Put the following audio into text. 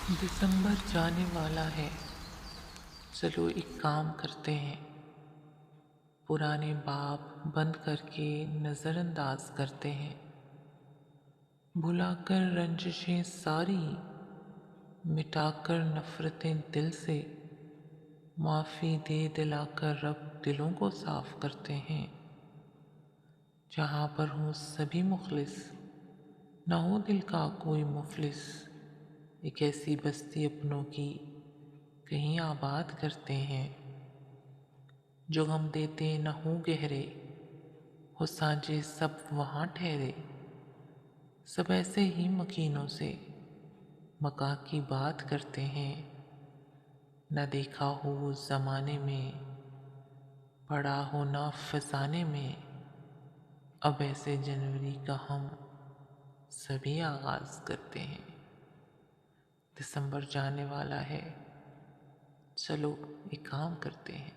دسمبر جانے والا ہے، چلو ایک کام کرتے ہیں، پرانے باب بند کر کے نظر انداز کرتے ہیں، بھلا کر رنجشیں ساری، مٹا کر نفرتیں دل سے، معافی دے دلا کر رب دلوں کو صاف کرتے ہیں، جہاں پر ہوں سبھی مخلص، نہ ہو دل کا کوئی مفلس، ایک ایسی بستی اپنوں کی کہیں آباد کرتے ہیں، جو غم دیتے نہ ہوں گہرے، ہو سانجے سب وہاں ٹھہرے، سب ایسے ہی مکینوں سے مکاں کی بات کرتے ہیں، نہ دیکھا ہو اس زمانے میں، پڑا ہو نہ فسانے میں، اب ایسے جنوری کا ہم سبھی آغاز کرتے ہیں۔ دسمبر جانے والا ہے، چلو ایک کام کرتے ہیں۔